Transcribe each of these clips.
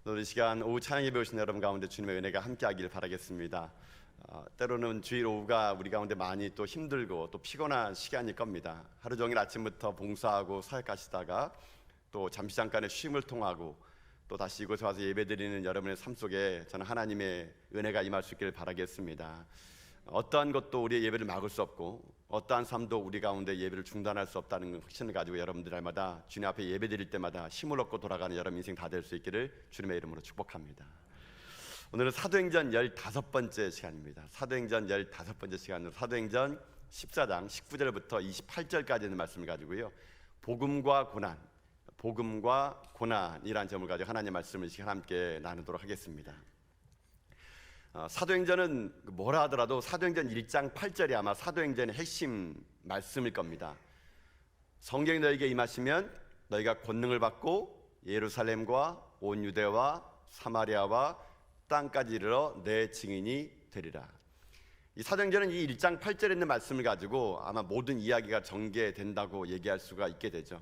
오늘 이 시간 오후 찬양 예배 오신 여러분 가운데 주님의 은혜가 함께하길 바라겠습니다. 때로는 주일 오후가 우리 가운데 많이 또 힘들고 또 피곤한 시간일 겁니다. 하루 종일 아침부터 봉사하고 사역하시다가 또 잠시 잠깐의 쉼을 통하고 또 다시 이곳에 와서 예배드리는 여러분의 삶 속에 저는 하나님의 은혜가 임할 수 있기를 바라겠습니다. 어떠한 것도 우리의 예배를 막을 수 없고 어떠한 삶도 우리 가운데 예배를 중단할 수 없다는 확신을 가지고 여러분들 날마다 주님 앞에 예배드릴 때마다 힘을 얻고 돌아가는 여러분 인생 다 될 수 있기를 주님의 이름으로 축복합니다. 오늘은 사도행전 15번째 시간입니다. 사도행전 15번째 시간은 사도행전 14장 19절부터 28절까지 있는 말씀을 가지고요, 복음과 고난이라는 점을 가지고 하나님의 말씀을 시간 함께 나누도록 하겠습니다. 사도행전은 뭐라 하더라도 사도행전 1장 8절이 아마 사도행전의 핵심 말씀일 겁니다. 성령이 너에게 임하시면 너희가 권능을 받고 예루살렘과 온 유대와 사마리아와 땅까지 이르러 내 증인이 되리라. 이 사도행전은 이 1장 8절에 있는 말씀을 가지고 아마 모든 이야기가 전개된다고 얘기할 수가 있게 되죠.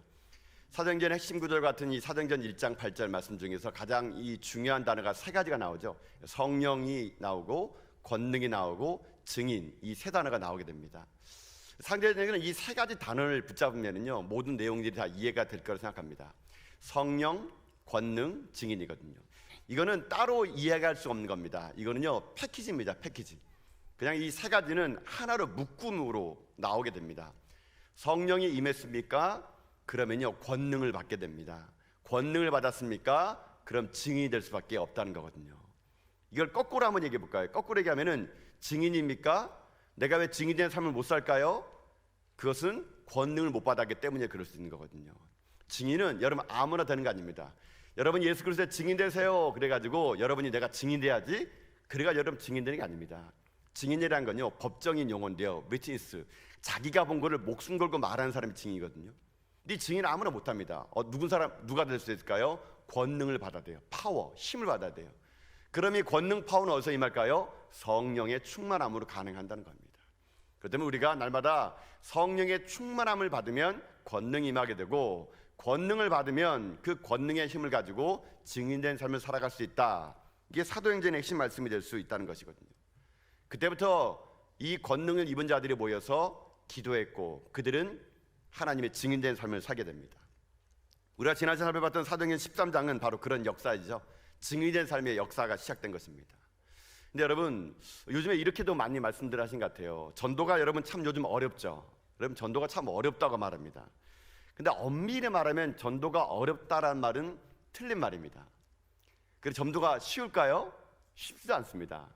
사도행전의 핵심 구절 같은 이 사도행전 1장 8절 말씀 중에서 가장 이 중요한 단어가 세 가지가 나오죠. 성령이 나오고 권능이 나오고 증인, 이 세 단어가 나오게 됩니다. 상대적으로 이 세 가지 단어를 붙잡으면요 모든 내용들이 다 이해가 될 거라고 생각합니다. 성령, 권능, 증인이거든요. 이거는 따로 이해할 수 없는 겁니다. 이거는요 패키지입니다. 패키지. 그냥 이 세 가지는 하나로 묶음으로 나오게 됩니다. 성령이 임했습니까? 그러면요 권능을 받게 됩니다. 권능을 받았습니까? 그럼 증인이 될 수밖에 없다는 거거든요. 이걸 거꾸로 한번 얘기해 볼까요? 거꾸로 얘기하면은 증인입니까? 내가 왜 증인된 삶을 못 살까요? 그것은 권능을 못 받았기 때문에 그럴 수 있는 거거든요. 증인은 여러분 아무나 되는 거 아닙니다. 여러분 예수 그리스도의 증인 되세요 그래가지고 여러분이 내가 증인 돼야지 그래가 여러분 증인 되는 게 아닙니다. 증인이라는 건요 법정인 용어인데요, 위트니스, 자기가 본 거를 목숨 걸고 말하는 사람이 증인이거든요. 이 증인 아무나 못합니다. 누가 될 수 있을까요? 권능을 받아야 돼요. 파워, 힘을 받아야 돼요. 그럼 이 권능 파워는 어디서 임할까요? 성령의 충만함으로 가능한다는 겁니다. 그렇기 때문에 우리가 날마다 성령의 충만함을 받으면 권능이 임하게 되고, 권능을 받으면 그 권능의 힘을 가지고 증인된 삶을 살아갈 수 있다. 이게 사도행전의 핵심 말씀이 될 수 있다는 것이거든요. 그때부터 이 권능을 입은 자들이 모여서 기도했고 그들은 하나님의 증인된 삶을 살게 됩니다. 우리가 지난 시간에 살펴봤던 사도행전 13장은 바로 그런 역사이죠. 증인된 삶의 역사가 시작된 것입니다. 근데 여러분 요즘에 이렇게도 많이 말씀들 하신 것 같아요. 전도가 여러분 참 요즘 어렵죠. 여러분 전도가 참 어렵다고 말합니다. 근데 엄밀히 말하면 전도가 어렵다라는 말은 틀린 말입니다. 그래서 전도가 쉬울까요? 쉽지 않습니다.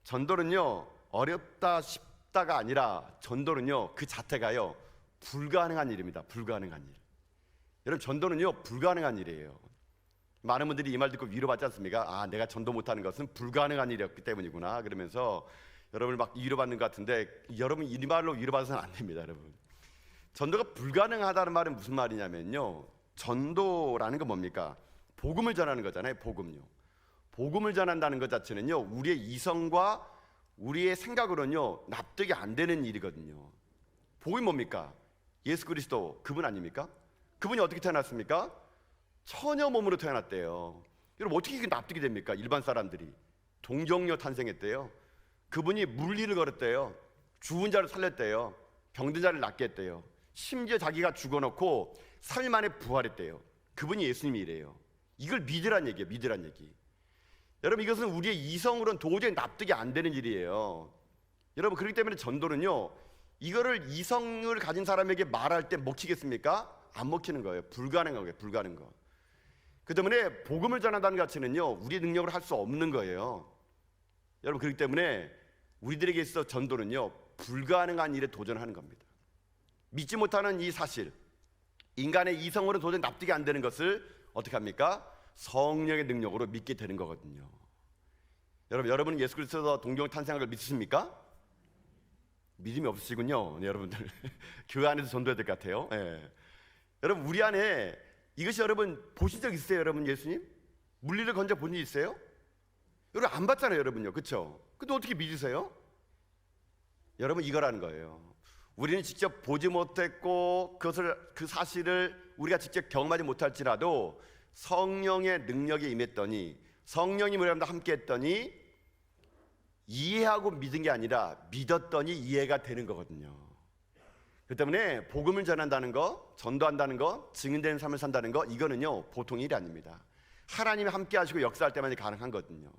전도는요 어렵다 쉽다가 아니라 전도는요 그 자체가요 불가능한 일입니다. 불가능한 일. 여러분 전도는요 불가능한 일이에요. 많은 분들이 이 말 듣고 위로받지 않습니까? 아, 내가 전도 못하는 것은 불가능한 일이었기 때문이구나 그러면서 여러분을 막 위로받는 것 같은데, 여러분 이 말로 위로받아서는 안 됩니다. 여러분 전도가 불가능하다는 말은 무슨 말이냐면요, 전도라는 건 뭡니까? 복음을 전하는 거잖아요. 복음을 전한다는 것 자체는요 우리의 이성과 우리의 생각으로는요 납득이 안 되는 일이거든요. 복음이 뭡니까? 예수 그리스도 그분 아닙니까? 그분이 어떻게 태어났습니까? 처녀 몸으로 태어났대요. 여러분 어떻게 이게 납득이 됩니까? 일반 사람들이 동정녀 탄생했대요. 그분이 물리를 걸었대요. 죽은 자를 살렸대요. 병든 자를 낫게 했대요. 심지어 자기가 죽어놓고 3일 만에 부활했대요. 그분이 예수님이래요. 이걸 믿으란 얘기예요. 믿으란 얘기. 여러분 이것은 우리의 이성으로는 도저히 납득이 안 되는 일이에요. 여러분 그렇기 때문에 전도는요 이거를 이성을 가진 사람에게 말할 때 먹히겠습니까? 안 먹히는 거예요. 불가능한 거예요. 불가능한 거. 그 때문에 복음을 전한다는 가치는요 우리 능력으로 할 수 없는 거예요. 여러분 그렇기 때문에 우리들에게 있어 전도는요 불가능한 일에 도전하는 겁니다. 믿지 못하는 이 사실, 인간의 이성으로 도저히 납득이 안 되는 것을 어떻게 합니까? 성령의 능력으로 믿게 되는 거거든요. 여러분은 예수 그리스도 동정 탄생한 걸 믿으십니까? 믿음이 없으시군요. 네, 여러분들 교회 안에서 전도해야 될 것 같아요. 네. 여러분 우리 안에 이것이 여러분 보신 적 있으세요? 여러분 예수님 물리를 건져 본 적 있어요? 여러분 안 봤잖아요. 여러분요, 그렇죠? 근데 어떻게 믿으세요? 여러분 이거라는 거예요. 우리는 직접 보지 못했고 그 사실을 우리가 직접 경험하지 못할지라도 성령의 능력이 임했더니, 성령이 우리와 함께 했더니 이해하고 믿은 게 아니라 믿었더니 이해가 되는 거거든요. 그 때문에 복음을 전한다는 거, 전도한다는 거, 증인되는 삶을 산다는 거, 이거는요 보통 일이 아닙니다. 하나님이 함께 하시고 역사할 때만 가능한 거거든요.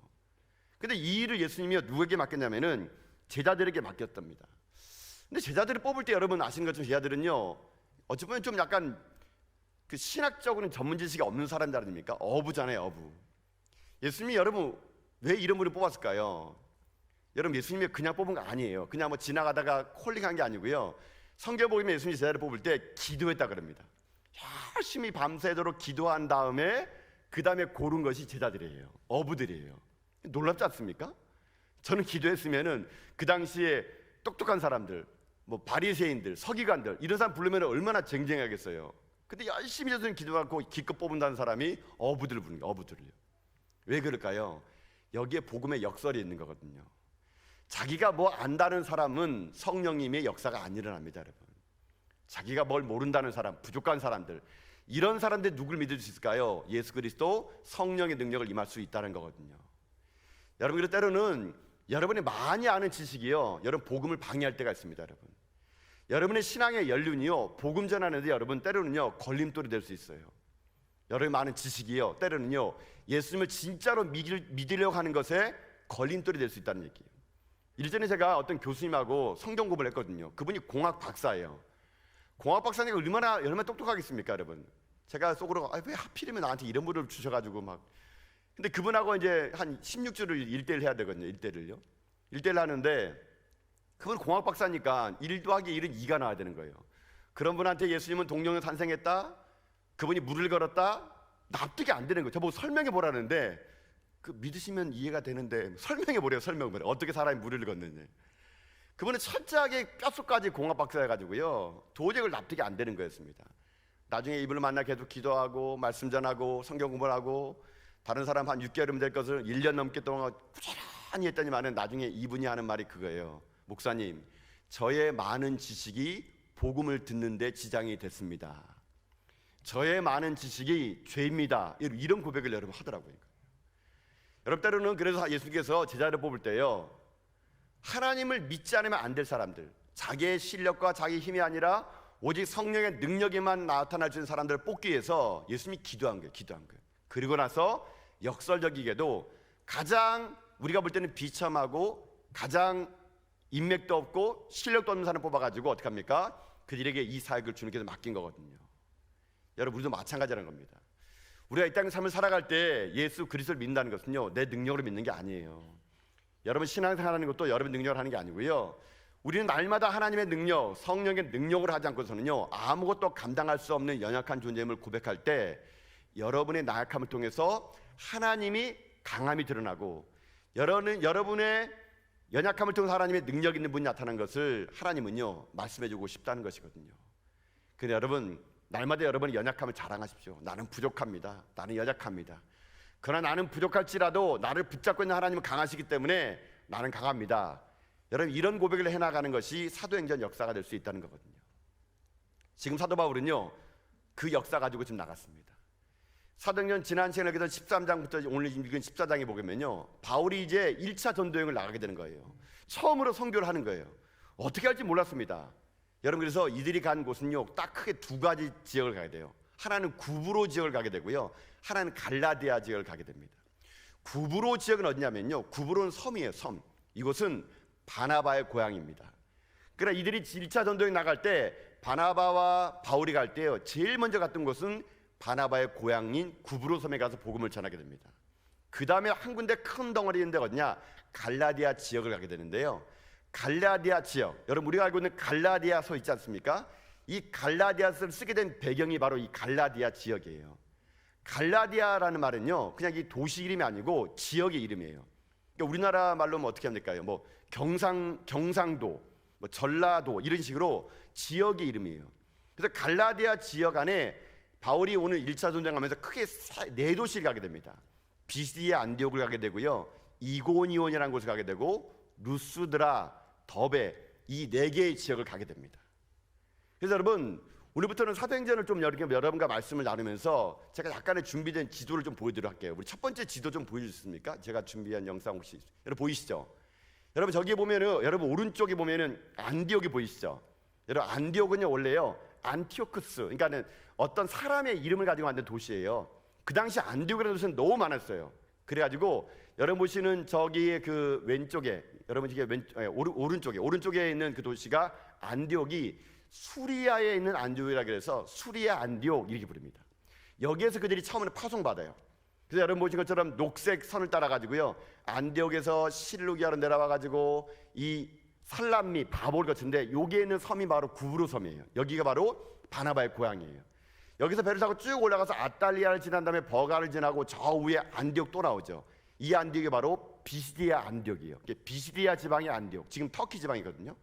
근데 이 일을 예수님이 누구에게 맡겼냐면은 제자들에게 맡겼답니다. 근데 제자들을 뽑을 때 여러분 아시는 것처럼 제자들은요 어찌 보면 좀 약간 그 신학적으로는 전문 지식이 없는 사람들 아닙니까? 어부잖아요, 어부. 예수님이 여러분 왜 이런 분을 뽑았을까요? 여러분 예수님이 그냥 뽑은 거 아니에요. 그냥 뭐 지나가다가 콜링한 게 아니고요. 성경 보면 예수님이 제자를 뽑을 때 기도했다 그럽니다. 열심히 밤새도록 기도한 다음에 그 다음에 고른 것이 제자들이에요. 어부들이에요. 놀랍지 않습니까? 저는 기도했으면은 그 당시에 똑똑한 사람들, 뭐 바리새인들, 서기관들 이런 사람 부르면 얼마나 쟁쟁하겠어요. 근데 열심히 예수님 기도하고 기껏 뽑는다는 사람이 어부들을 부르는 거예요. 어부들을요. 왜 그럴까요? 여기에 복음의 역설이 있는 거거든요. 자기가 뭐 안다는 사람은 성령님의 역사가 안 일어납니다, 여러분. 자기가 뭘 모른다는 사람, 부족한 사람들, 이런 사람들 누굴 믿을 수 있을까요? 예수 그리스도 성령의 능력을 임할 수 있다는 거거든요. 여러분, 그래서 때로는 여러분이 많이 아는 지식이요, 여러분 복음을 방해할 때가 있습니다, 여러분. 여러분의 신앙의 연륜이요, 복음 전하는데 여러분 때로는요 걸림돌이 될 수 있어요. 여러분의 많은 지식이요, 때로는요 예수님을 진짜로 믿으려고 하는 것에 걸림돌이 될 수 있다는 얘기예요. 일전에 제가 어떤 교수님하고 성경 공부를 했거든요. 그분이 공학 박사예요. 공학 박사니까 얼마나 똑똑하겠습니까, 여러분? 제가 속으로 왜 하필이면 나한테 이런 분을 주셔가지고 막. 근데 그분하고 이제 한 16주를 1대1 해야 되거든요. 1대1요. 1대1 하는데 그분 공학 박사니까 1 더하기 1은 2가 나와야 되는 거예요. 그런 분한테 예수님은 동정에 탄생했다, 그분이 물을 걸었다, 납득이 안 되는 거예요. 저보고 설명해 보라는데 그 믿으시면 이해가 되는데 설명해 보래요. 어떻게 사람이 물을 걷는지. 그분은 철저하게 뼛속까지 공학 박사여가지고요 도저히 그걸 납득이 안 되는 거였습니다. 나중에 이분을 만나 계속 기도하고 말씀 전하고 성경 공부를 하고 다른 사람 한 6개월이면 될 것을 1년 넘게 동안 꾸준히 했더니만은 나중에 이분이 하는 말이 그거예요. 목사님, 저의 많은 지식이 복음을 듣는데 지장이 됐습니다. 저의 많은 지식이 죄입니다. 이런 고백을 여러분 하더라고요. 여러분 때로는 그래서 예수님께서 제자를 뽑을 때요 하나님을 믿지 않으면 안 될 사람들, 자기의 실력과 자기 힘이 아니라 오직 성령의 능력에만 나타날 수 있는 사람들을 뽑기 위해서 예수님이 기도한 거예요. 그리고 나서 역설적이게도 가장 우리가 볼 때는 비참하고 가장 인맥도 없고 실력도 없는 사람 뽑아가지고 어떻게 합니까? 그들에게 이 사역을 주님께서 맡긴 거거든요. 여러분 우리도 마찬가지라는 겁니다. 우리가 이 땅의 삶을 살아갈 때 예수 그리스도를 믿는다는 것은요 내 능력으로 믿는 게 아니에요. 여러분 신앙생활하는 것도 여러분 능력으로 하는 게 아니고요, 우리는 날마다 하나님의 능력, 성령의 능력으로 하지 않고서는요 아무것도 감당할 수 없는 연약한 존재임을 고백할 때 여러분의 나약함을 통해서 하나님이 강함이 드러나고 여러분의 연약함을 통해서 하나님의 능력 있는 분이 나타난 것을 하나님은요 말씀해주고 싶다는 것이거든요. 그래서 여러분 날마다 여러분의 연약함을 자랑하십시오. 나는 부족합니다. 나는 연약합니다. 그러나 나는 부족할지라도 나를 붙잡고 있는 하나님은 강하시기 때문에 나는 강합니다. 여러분 이런 고백을 해나가는 것이 사도행전 역사가 될 수 있다는 거거든요. 지금 사도 바울은요 그 역사 가지고 지금 나갔습니다. 사도행전 지난 시간에 13장부터 오늘 읽은 14장에 보면요 바울이 이제 1차 전도여행을 나가게 되는 거예요. 처음으로 선교를 하는 거예요. 어떻게 할지 몰랐습니다. 여러분 그래서 이들이 간 곳은요 딱 크게 두 가지 지역을 가게 돼요. 하나는 구브로 지역을 가게 되고요, 하나는 갈라디아 지역을 가게 됩니다. 구브로 지역은 어디냐면요 구브로는 섬이에요. 섬. 이곳은 바나바의 고향입니다. 그러나 이들이 1차 전도여행 나갈 때 바나바와 바울이 갈 때요 제일 먼저 갔던 곳은 바나바의 고향인 구브로 섬에 가서 복음을 전하게 됩니다. 그 다음에 한 군데 큰 덩어리인데 어디냐, 갈라디아 지역을 가게 되는데요, 갈라디아 지역, 여러분 우리가 알고 있는 갈라디아서 있지 않습니까? 이 갈라디아서를 쓰게 된 배경이 바로 이 갈라디아 지역이에요. 갈라디아라는 말은요 그냥 이 도시 이름이 아니고 지역의 이름이에요. 그러니까 우리나라 말로 뭐 어떻게 하면 될까요? 뭐 경상도, 뭐 전라도 이런 식으로 지역의 이름이에요. 그래서 갈라디아 지역 안에 바울이 오늘 1차 전쟁하면서 크게 4도시를 가게 됩니다. 비시디아 안디옥을 가게 되고요, 이고니온이라는 곳을 가게 되고 루스드라, 더베 이 4개의 지역을 가게 됩니다. 그래서 여러분 오늘부터는 사도행전을 좀 여러분과 말씀을 나누면서 제가 약간의 준비된 지도를 좀 보여드리도록 할게요. 우리 첫 번째 지도 좀 보여주십니까? 제가 준비한 영상 혹시 여러분 보이시죠? 여러분 저기에 보면은, 여러분 오른쪽에 보면은 안디옥이 보이시죠? 여러분 안디옥은요 원래요 안티오쿠스, 그러니까는 어떤 사람의 이름을 가지고 만든 도시예요. 그 당시 안디옥이라는 도시는 너무 많았어요. 그래가지고 여러분 보시는 저기 그 왼쪽에, 여러분 이게 오른쪽에 있는 그 도시가 안디옥이 수리아에 있는 안디옥이라 그래서 수리아 안디옥 이렇게 부릅니다. 여기에서 그들이 처음에 파송받아요. 그래서 여러분 보신 것처럼 녹색 선을 따라 가지고요 안디옥에서 실루기아로 내려와 가지고 이 살람미 바볼 같은데 여기에 있는 섬이 바로 구브로 섬이에요. 여기가 바로 바나바의 고향이에요. 여기서 배를 타고 쭉 올라가서 아탈리아를 지난 다음에 버가를 지나고 저 위에 안디옥 또 나오죠. 이 안디옥이 바로 비시디아 안디옥이에요. 비시디아 지방의 안디옥, 지금 터키 지방이거든요.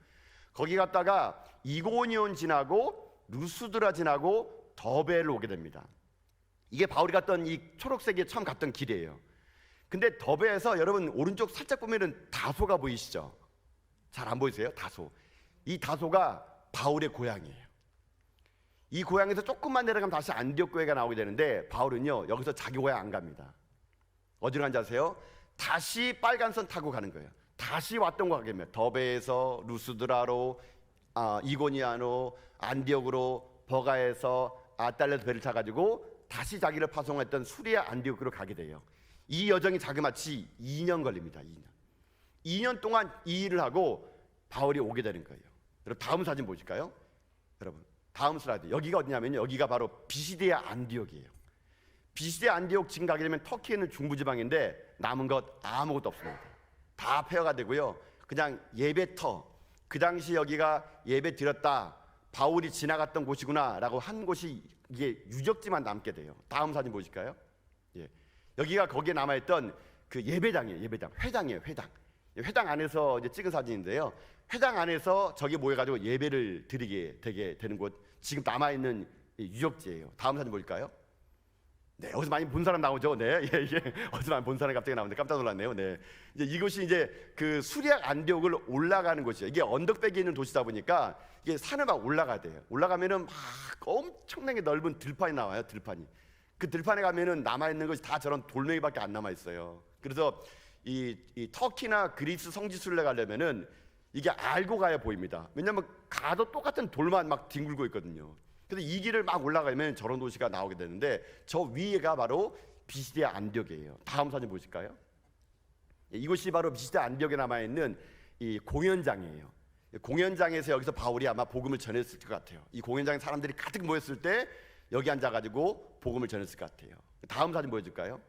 거기 갔다가 이고니온 지나고 루스드라 지나고 더베를 오게 됩니다. 이게 바울이 갔던 이 초록색이 처음 갔던 길이에요. 근데 더베에서 여러분 오른쪽 살짝 보면은 다소가 보이시죠? 잘 안 보이세요? 다소. 이 다소가 바울의 고향이에요. 이 고향에서 조금만 내려가면 다시 안디옥 교회가 나오게 되는데 바울은요 여기서 자기 고향 안 갑니다. 어디로 간지 아세요? 다시 빨간선 타고 가는 거예요. 다시 왔던 거 가겠네요. 더베에서 루스드라로, 이고니아로, 안디옥으로, 버가에서 아탈레스 배를 타가지고 다시 자기를 파송했던 수리아 안디옥으로 가게 돼요. 이 여정이 자그마치 2년 걸립니다. 2년 동안 이 일을 하고 바울이 오게 되는 거예요. 여러분 다음 사진 보실까요? 여러분 다음 슬라이드. 여기가 어디냐면요 여기가 바로 비시디아 안디옥이에요. 비시디아 안디옥 지금 가게 되면 터키에 있는 중부지방인데 남은 것 아무것도 없습니다. 다 폐허가 되고요 그냥 예배터, 그 당시 여기가 예배 드렸다, 바울이 지나갔던 곳이구나 라고 한 곳이 이게 유적지만 남게 돼요. 다음 사진 보실까요? 예. 여기가 거기에 남아있던 그 예배당이에요. 회당이에요. 회당 안에서 이제 찍은 사진인데요 회당 안에서 저기 모여가지고 예배를 드리게 되게 되는 곳, 지금 남아있는 유적지예요. 다음 사진 보실까요? 네, 여기서 많이 본 사람 나오죠. 네, 어디서 많이 본 사람이 갑자기 나오는데 깜짝 놀랐네요. 네, 이제 이곳이 이제 그 수리아 안디옥을 올라가는 곳이에요. 이게 언덕백에 있는 도시다 보니까 이게 산을 막 올라가야 돼요. 올라가면은 막 엄청나게 넓은 들판이 나와요. 그 들판에 가면은 남아 있는 것이 다 저런 돌멩이밖에 안 남아 있어요. 그래서 이 터키나 그리스 성지순례 가려면은 이게 알고 가야 보입니다. 왜냐하면 가도 똑같은 돌만 막 뒹굴고 있거든요. 그래서 이 길을 막 올라가면 저런 도시가 나오게 되는데 저 위에가 바로 비시디아 안디옥이에요. 다음 사진 보실까요? 이곳이 바로 비시디아 안디옥에 남아있는 이 공연장이에요. 공연장에서 여기서 바울이 아마 복음을 전했을 것 같아요. 이 공연장에 사람들이 가득 모였을 때 여기 앉아가지고 복음을 전했을 것 같아요. 다음 사진 보여줄까요?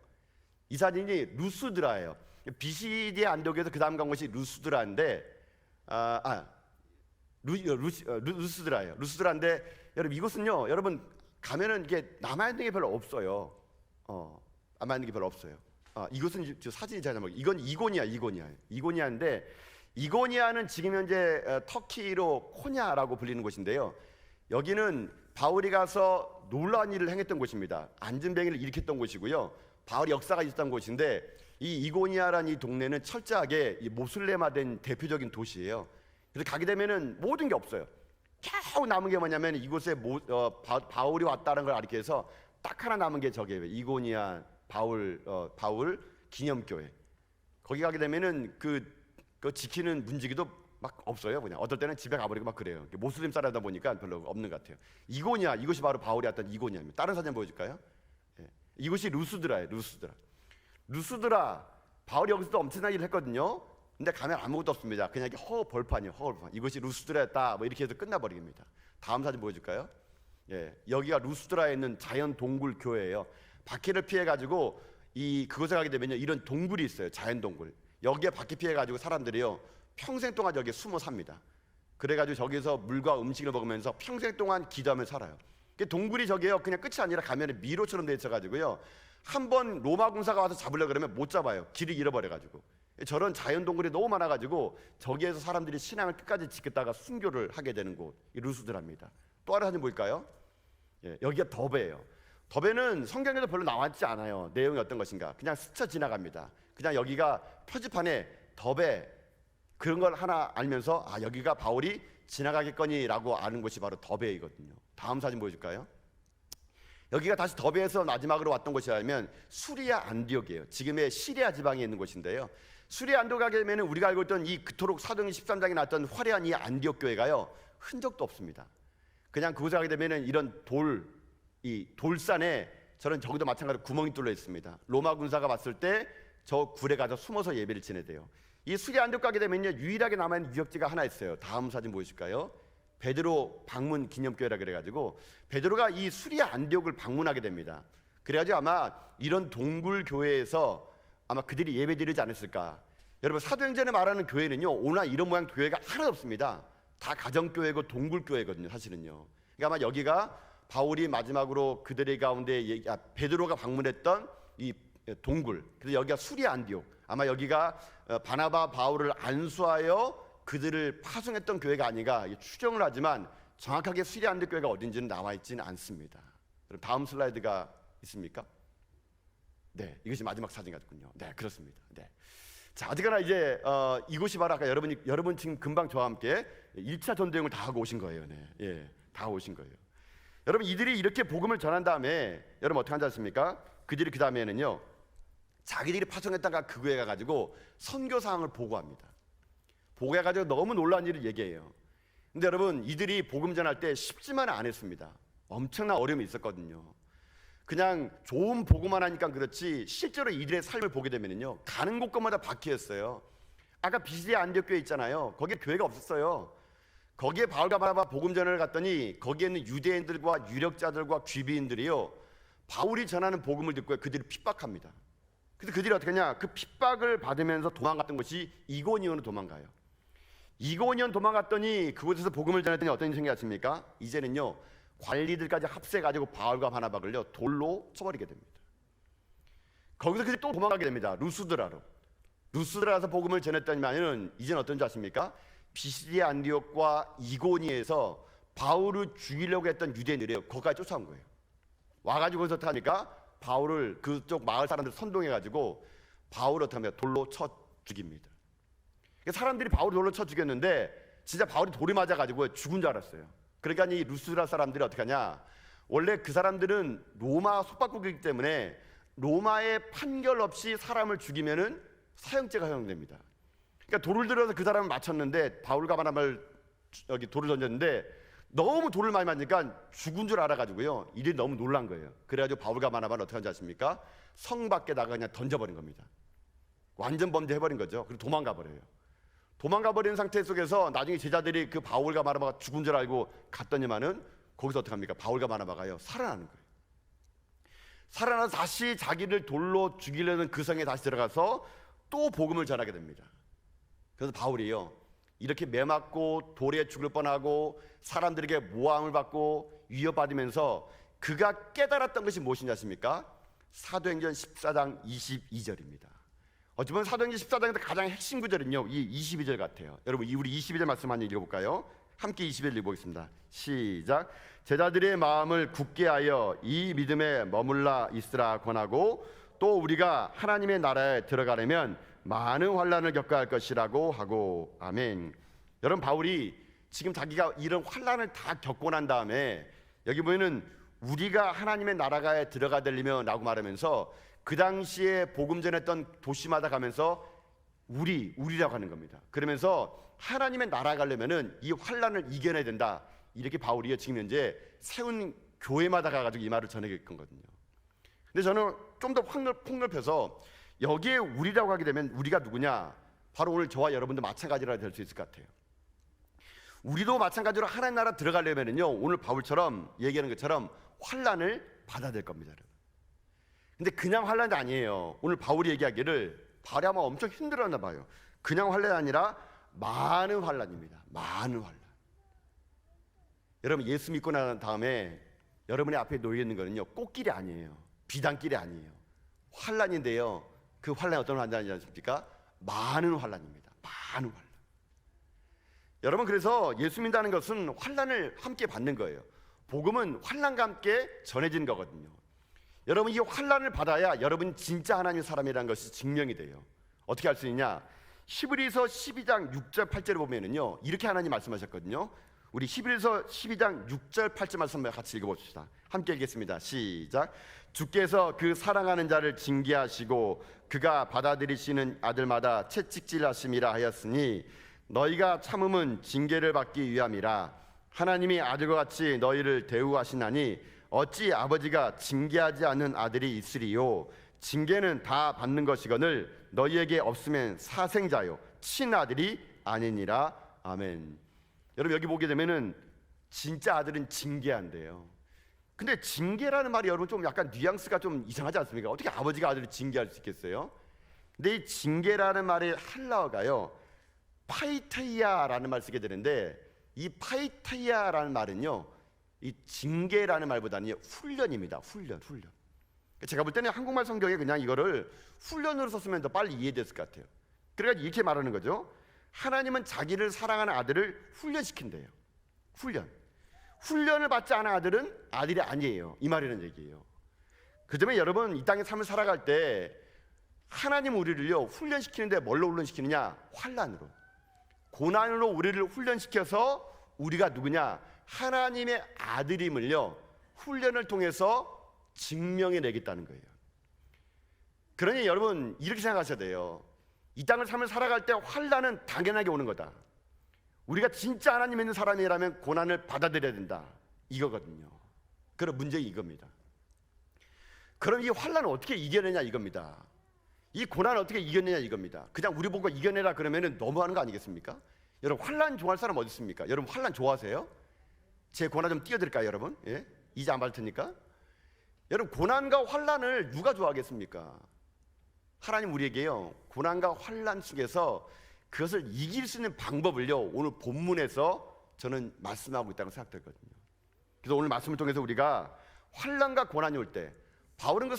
이 사진이 루스드라예요. 비시디아 안디옥에서 그 다음 간 곳이 루스드라인데 루스드라예요. 루스드라인데 여러분 이곳은요 여러분 가면은 이게 남아있는 게 별로 없어요. 남아있는 게 별로 없어요. 이곳은 저 사진이 잘 나와요. 이건 이고니아인데 이고니아는 지금 현재 터키로 코냐라고 불리는 곳인데요. 여기는 바울이 가서 놀라운 일을 행했던 곳입니다. 안전뱅이를 일으켰던 곳이고요. 바울이 역사가 있었던 곳인데 이 이고니아라는 이 동네는 철저하게 이 모슬렘화된 대표적인 도시예요. 그래서 가게 되면은 모든 게 없어요. 겨우 남은 게 뭐냐면 이곳에 바울이 왔다는 걸 알게 해서 딱 하나 남은 게 저기예요. 이고니아 바울 기념교회. 거기 가게 되면은 그 지키는 문지기도 막 없어요. 그냥 어떨 때는 집에 가버리고 막 그래요. 모슬림 사람이다 보니까 별로 없는 것 같아요. 이고니아, 이것이 바로 바울이 왔던 이고니아입니다. 다른 사진 보여줄까요? 예. 이곳이 루스드라예요. 루스드라. 바울이 여기서도 엄청난 일을 했거든요. 근데 가면 아무것도 없습니다. 그냥 이게 허벌판이에요. 이것이 루스드라였다. 뭐 이렇게 해서 끝나버립니다. 다음 사진 보여줄까요? 예, 여기가 루스드라에 있는 자연 동굴 교회예요. 박해를 피해 가지고 그곳에 가게 되면요 이런 동굴이 있어요. 자연 동굴. 여기에 박해 피해 가지고 사람들이요 평생 동안 여기에 숨어 삽니다. 그래가지고 저기서 물과 음식을 먹으면서 평생 동안 기도하며 살아요. 동굴이 저기요 그냥 끝이 아니라 가면은 미로처럼 돼 있어가지고요 한번 로마 군사가 와서 잡으려 그러면 못 잡아요. 길을 잃어버려가지고. 저런 자연 동굴이 너무 많아가지고 저기에서 사람들이 신앙을 끝까지 지켰다가 순교를 하게 되는 곳, 이 루스드라입니다. 또 하나 사진 볼까요? 예, 여기가 더베예요. 더베는 성경에도 별로 나왔지 않아요. 내용이 어떤 것인가 그냥 스쳐 지나갑니다. 그냥 여기가 표지판에 더베 그런 걸 하나 알면서 여기가 바울이 지나가겠거니라고 아는 곳이 바로 더베이거든요. 다음 사진 보여줄까요? 여기가 다시 더베에서 마지막으로 왔던 곳이라면 수리아 안디옥이에요. 지금의 시리아 지방에 있는 곳인데요. 수리아 안디옥 가게 되면 우리가 알고 있던 이 그토록 사도행전 13장에 나왔던 화려한 이 안디옥 교회가요, 흔적도 없습니다. 그냥 그곳에 가게 되면 이런 이 돌산에 저는 저기도 마찬가지로 구멍이 뚫려 있습니다. 로마 군사가 봤을 때 저 굴에 가서 숨어서 예배를 지내대요. 이 수리아 안디옥 가게 되면요, 유일하게 남아있는 유적지가 하나 있어요. 다음 사진 보여줄까요? 베드로 방문 기념교회라 그래가지고 베드로가 이 수리아 안디옥을 방문하게 됩니다. 그래가지고 아마 이런 동굴 교회에서 아마 그들이 예배 드리지 않았을까. 여러분, 사도행전에 말하는 교회는요, 오늘 이런 모양 교회가 하나도 없습니다. 다 가정교회고 동굴교회거든요, 사실은요. 그러니까 아마 여기가 바울이 마지막으로 그들의 가운데 베드로가 방문했던 이 동굴, 그래서 여기가 수리아 안디옥, 아마 여기가 바나바 바울을 안수하여 그들을 파송했던 교회가 아닌가 추정을 하지만 정확하게 수리아 안디옥 교회가 어딘지는 나와 있지는 않습니다. 그럼 다음 슬라이드가 있습니까? 네, 이것이 마지막 사진 같군요. 네, 그렇습니다. 네. 자, 어쨌거나 이제 이곳이 바로 아까 여러분 지금 금방 저와 함께 1차 전도행을 다 하고 오신 거예요. 네, 예, 다 오신 거예요. 여러분, 이들이 이렇게 복음을 전한 다음에 여러분 어떻게 한지 아십니까? 그들이 그 다음에는요, 자기들이 파송했다가 그 교회 가가지고 선교 사항을 보고합니다. 보고해가지고 너무 놀라운 일을 얘기해요. 근데 여러분, 이들이 복음 전할 때 쉽지만은 않았습니다. 엄청난 어려움이 있었거든요. 그냥 좋은 보고만 하니까 그렇지 실제로 이들의 삶을 보게 되면요, 가는 곳곳마다 박해였어요. 아까 비시디아 안디옥 교회 있잖아요. 거기에 교회가 없었어요. 거기에 바울과 바나바 복음 전을 갔더니 거기에 있는 유대인들과 유력자들과 귀비인들이요, 바울이 전하는 복음을 듣고 그들을 핍박합니다. 그래서 그들이 어떻게 하냐, 그 핍박을 받으면서 도망갔던 곳이 이고니온으로 도망가요. 이고니온 도망갔더니 그곳에서 복음을 전했더니 어떤 일이 생겼습니까? 이제는요, 관리들까지 합세해가지고 바울과 바나바를요 돌로 쳐버리게 됩니다. 거기서 그들이 또 도망가게 됩니다. 루스드라서 복음을 전했더니만은 이제는 어떤 줄 아십니까? 비시디아 안디옥과 이고니에서 바울을 죽이려고 했던 유대인들이에요. 거기까지 쫓아온 거예요. 와가지고 거기서 어떻게 합니까? 바울을 그쪽 마을 사람들 선동해가지고 바울을 어떻게 합니까? 돌로 쳐 죽입니다. 사람들이 바울을 돌로 쳐 죽였는데 진짜 바울이 돌이 맞아가지고 죽은 줄 알았어요. 그러니까 이 루스드라 사람들이 어떻게 하냐, 원래 그 사람들은 로마 속박국이기 때문에 로마의 판결 없이 사람을 죽이면은 사형죄가 허용됩니다. 그러니까 돌을 들어서 그 사람을 맞췄는데 바울과 바나바를 여기 돌을 던졌는데 너무 돌을 많이 맞으니까 죽은 줄 알아가지고요, 이들이 너무 놀란 거예요. 그래가지고 바울과 바나바는 어떻게 하는지 아십니까? 성 밖에다가 그냥 던져버린 겁니다. 완전 범죄해버린 거죠. 그리고 도망가 버려요. 도망가 버리는 상태 속에서 나중에 제자들이 그 바울과 바나바가 죽은 줄 알고 갔더니만은 거기서 어떻게 합니까? 바울과 바나바가요 살아나는 거예요. 살아나서 다시 자기를 돌로 죽이려는 그 성에 다시 들어가서 또 복음을 전하게 됩니다. 그래서 바울이요, 이렇게 매맞고 돌에 죽을 뻔하고 사람들에게 모함을 받고 위협받으면서 그가 깨달았던 것이 무엇인지 아십니까? 사도행전 14장 22절입니다. 어쩌면 사도행전 14장에서 가장 핵심 구절은요, 이 22절 같아요. 여러분, 우리 22절 말씀 한번 읽어볼까요? 함께 22절 읽어보겠습니다. 시작. 제자들의 마음을 굳게 하여 이 믿음에 머물러 있으라 권하고 또 우리가 하나님의 나라에 들어가려면 많은 환난을 겪어야 할 것이라고 하고. 아멘. 여러분, 바울이 지금 자기가 이런 환난을 다 겪고 난 다음에 여기 보면은 우리가 하나님의 나라에 들어가 되려면 라고 말하면서 그 당시에 복음 전했던 도시마다 가면서 우리라고 하는 겁니다. 그러면서 하나님의 나라 가려면은 이 환난을 이겨내야 된다. 이렇게 바울이 지금 현재 세운 교회마다 가가지고 이 말을 전해겠거든요. 근데 저는 좀 더 폭넓혀서 여기에 우리라고 하게 되면 우리가 누구냐? 바로 오늘 저와 여러분도 마찬가지라 될 수 있을 것 같아요. 우리도 마찬가지로 하나님 나라 들어가려면요, 오늘 바울처럼 얘기하는 것처럼 환난을 받아야 될 겁니다. 근데 그냥 환난이 아니에요. 오늘 바울이 얘기하기를 바울이 아마 엄청 힘들었나 봐요. 그냥 환난이 아니라 많은 환난입니다. 많은 환난. 여러분, 예수 믿고 난 다음에 여러분의 앞에 놓여 있는 거는요, 꽃길이 아니에요. 비단길이 아니에요. 환난인데요, 그 환난이 어떤 환난이지 않습니까? 많은 환난입니다. 많은 환난. 여러분, 그래서 예수 믿는다는 것은 환난을 함께 받는 거예요. 복음은 환난과 함께 전해지는 거거든요. 여러분, 이 환난을 받아야 여러분 진짜 하나님의 사람이라는 것이 증명이 돼요. 어떻게 할 수 있냐? 히브리서 12장 6절 8절을 보면은요 이렇게 하나님 말씀하셨거든요. 우리 히브리서 12장 6절 8절 말씀 같이 읽어봅시다. 함께 읽겠습니다. 시작. 주께서 그 사랑하는 자를 징계하시고 그가 받아들이시는 아들마다 채찍질하심이라 하였으니 너희가 참음은 징계를 받기 위함이라. 하나님이 아들과 같이 너희를 대우하시나니 어찌 아버지가 징계하지 않는 아들이 있으리요. 징계는 다 받는 것이거늘 너희에게 없으면 사생자요 친아들이 아니니라. 아멘. 여러분 여기 보게 되면은 진짜 아들은 징계한대요. 근데 징계라는 말이 여러분 좀 약간 뉘앙스가 좀 이상하지 않습니까? 어떻게 아버지가 아들을 징계할 수 있겠어요? 근데 이 징계라는 말의 헬라어가요 파이테이아라는 말을 쓰게 되는데, 이 파이테이아라는 말은요 이 징계라는 말보다는 훈련입니다. 훈련. 제가 볼 때는 한국말 성경에 그냥 이거를 훈련으로 썼으면 더 빨리 이해됐을 것 같아요. 그러니까 이렇게 말하는 거죠. 하나님은 자기를 사랑하는 아들을 훈련시킨대요. 훈련을 받지 않은 아들은 아들이 아니에요. 이 말이라는 얘기예요. 그 점에 여러분 이 땅의 삶을 살아갈 때 하나님 우리를요 훈련시키는데 뭘로 훈련시키느냐? 환난으로, 고난으로 우리를 훈련시켜서 우리가 누구냐? 하나님의 아들임을요 훈련을 통해서 증명해 내겠다는 거예요. 그러니 여러분 이렇게 생각하셔야 돼요. 이 땅을 삶을 살아갈 때 환난은 당연하게 오는 거다. 우리가 진짜 하나님 믿는 사람이라면 고난을 받아들여야 된다, 이거거든요. 그럼 문제는 이겁니다. 그럼 이 환난을 어떻게 이겨내냐 이겁니다. 이 고난을 어떻게 이겨내냐 이겁니다. 그냥 우리 보고 이겨내라 그러면 너무하는 거 아니겠습니까? 여러분 환난 좋아할 사람 어디 있습니까? 여러분 환난 좋아하세요? 제 고난 좀 띄워드릴까요 여러분? 예? 이제 안 받을 테니까. 여러분 고난과 환난을 누가 좋아하겠습니까? 하나님 우리에게요 고난과 환난 속에서 그것을 이길 수 있는 방법을요 오늘 본문에서 저는 말씀하고 있다고 생각되거든요. 그래서 오늘 말씀을 통해서 우리가 환난과 고난이 올 때 바울은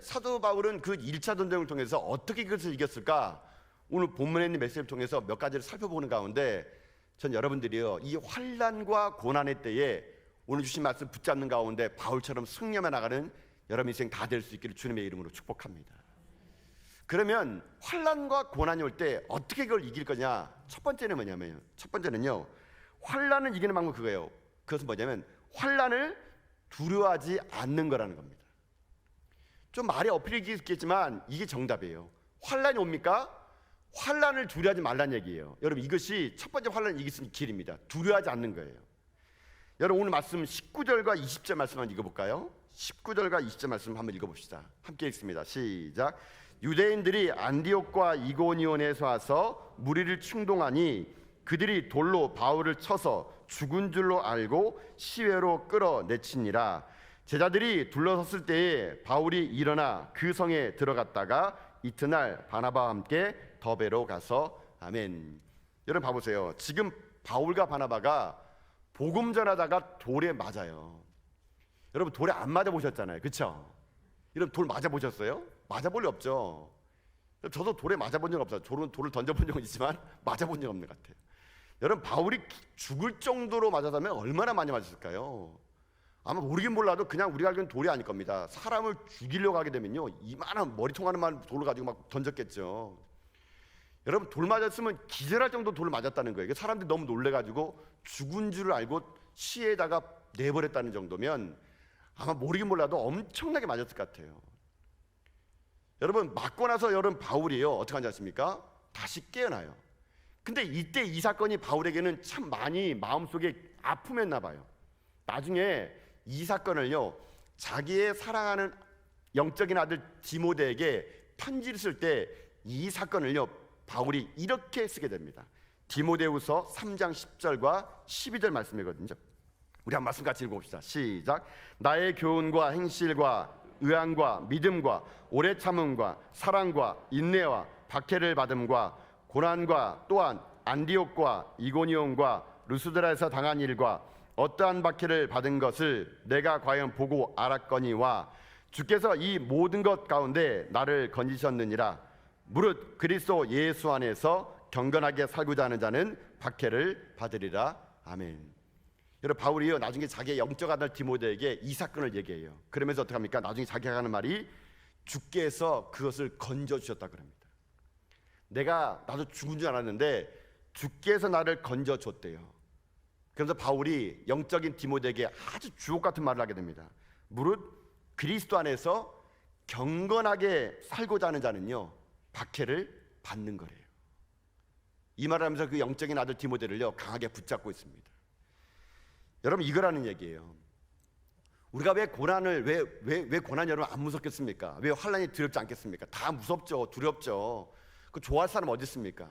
사도 바울은 그 1차 전쟁을 통해서 어떻게 그것을 이겼을까? 오늘 본문에 있는 메시지를 통해서 몇 가지를 살펴보는 가운데 전 여러분들이요 이 환난과 고난의 때에 오늘 주신 말씀 붙잡는 가운데 바울처럼 승리하며 나가는 여러분 인생 다 될 수 있기를 주님의 이름으로 축복합니다. 그러면 환난과 고난이 올 때 어떻게 그걸 이길 거냐? 첫 번째는요 환난을 이기는 방법 그거예요. 그것은 뭐냐면 환난을 두려워하지 않는 거라는 겁니다. 좀 말이 어필이 있겠지만 이게 정답이에요. 환난이 옵니까? 환난을 두려워하지 말라는 얘기예요. 여러분 이것이 첫 번째 환난을 이길 수 있는 길입니다. 두려워하지 않는 거예요. 여러분 오늘 말씀 19절과 20절 말씀 한번 읽어볼까요? 19절과 20절 말씀 한번 읽어봅시다. 함께 읽습니다. 시작. 유대인들이 안디옥과 이고니온에서 와서 무리를 충동하니 그들이 돌로 바울을 쳐서 죽은 줄로 알고 시외로 끌어내치니라. 제자들이 둘러섰을 때에 바울이 일어나 그 성에 들어갔다가 이튿날 바나바와 함께 더베로 가서 아멘. 여러분 봐보세요. 지금 바울과 바나바가 복음 전하다가 돌에 맞아요. 여러분 돌에 안 맞아 보셨잖아요, 그렇죠? 여러분 돌 맞아 보셨어요? 맞아 볼 리 없죠. 저도 돌에 맞아 본 적 없어요. 돌을 던져 본 적은 있지만 맞아 본 적 없는 것 같아요. 여러분 바울이 죽을 정도로 맞았다면 얼마나 많이 맞았을까요? 아마 모르긴 몰라도 그냥 우리가 알기로는 돌이 아닐 겁니다. 사람을 죽이려고 하게 되면요 이만한 머리통 하나만 돌을 가지고 막 던졌겠죠. 여러분 돌 맞았으면 기절할 정도 돌을 맞았다는 거예요. 사람들이 너무 놀래가지고 죽은 줄을 알고 시에다가 내버렸다는 정도면 아마 모르긴 몰라도 엄청나게 맞았을 것 같아요. 여러분 맞고 나서 여러분 바울이요 어떻게 하지 않습니까? 다시 깨어나요. 근데 이때 이 사건이 바울에게는 참 많이 마음속에 아픔했나 봐요. 나중에 이 사건을요 자기의 사랑하는 영적인 아들 디모데에게 편지를 쓸 때 이 사건을요 바울이 이렇게 쓰게 됩니다. 디모데후서 3장 10절과 12절 말씀이거든요. 우리 한 말씀 같이 읽어봅시다. 시작. 나의 교훈과 행실과 의향과 믿음과 오래 참음과 사랑과 인내와 박해를 받음과 고난과 또한 안디옥과 이고니온과 루스드라에서 당한 일과 어떠한 박해를 받은 것을 내가 과연 보고 알았거니와 주께서 이 모든 것 가운데 나를 건지셨느니라. 무릇 그리스도 예수 안에서 경건하게 살고자 하는 자는 박해를 받으리라. 아멘. 여러분 바울이요 나중에 자기의 영적 아들 디모데에게 이 사건을 얘기해요. 그러면서 어떻게 합니까? 나중에 자기가 하는 말이 주께서 그것을 건져주셨다 그럽니다. 나도 죽은 줄 알았는데 주께서 나를 건져줬대요. 그래서 바울이 영적인 디모데에게 아주 주옥 같은 말을 하게 됩니다. 무릇 그리스도 안에서 경건하게 살고자 하는 자는요 박해를 받는 거래요. 이 말을 하면서 그 영적인 아들 디모데를요 강하게 붙잡고 있습니다. 여러분, 이거라는 얘기예요. 우리가 왜 고난을 왜 고난이 여러분 안 무섭겠습니까? 왜 환난이 두렵지 않겠습니까? 다 무섭죠, 두렵죠. 그 좋아할 사람 어디 있습니까?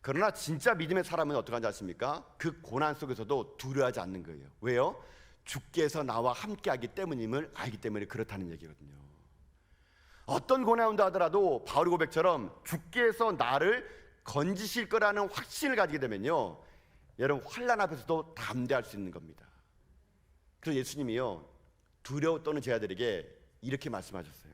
그러나 진짜 믿음의 사람은 어떻게 하는지 아십니까? 그 고난 속에서도 두려워하지 않는 거예요. 왜요? 주께서 나와 함께하기 때문임을 알기 때문에 그렇다는 얘기거든요. 어떤 고난이 온다 하더라도 바울의 고백처럼 주께서 나를 건지실 거라는 확신을 가지게 되면요 여러분 환난 앞에서도 담대할 수 있는 겁니다. 그래서 예수님이요 두려워 떠는 제자들에게 이렇게 말씀하셨어요.